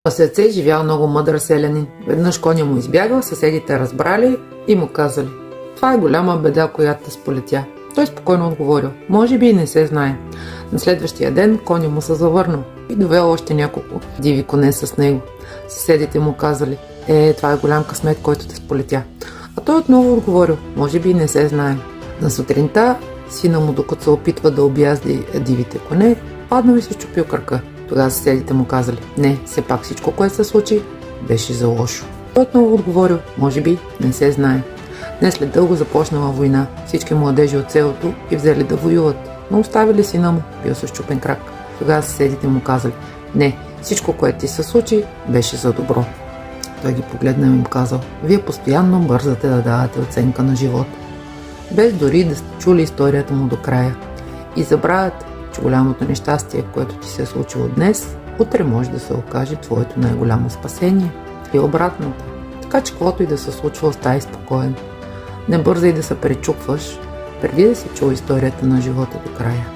Пасеце живял много мъдър селянин. Веднъж коня му избягал, съседите разбрали и му казали: "Това е голяма беда, която те сполетя." Той спокойно отговорил: "Може би и не се знае." На следващия ден коня му се завърнал и довел още няколко диви коне с него. Съседите му казали: "Това е голям късмет, който те сполетя." А той отново отговорил: "Може би и не се знае." На сутринта сина му, докато се опитва да обязди дивите коне, паднал и се счупил кръка. Тогава съседите му казали: "Не, все пак всичко, което се случи, беше за лошо." Той отново отговорил: "Може би не се знае." Днес след дълго започнала война. Всички младежи от селото и взели да воюват, но оставили сина му, бил с счупен крак. Тогава съседите му казали: "Не, всичко, което ти се случи, беше за добро." Той ги погледнал и им казал: "Вие постоянно бързате да давате оценка на живота, без дори да сте чули историята му до края. И забравяте, че голямото нещастие, което ти се е случило днес, утре може да се окаже твоето най-голямо спасение. И обратното. Така че каквото и да се случва, остай спокоен. Не бързай да се пречупваш, преди да си чул историята на живота до края."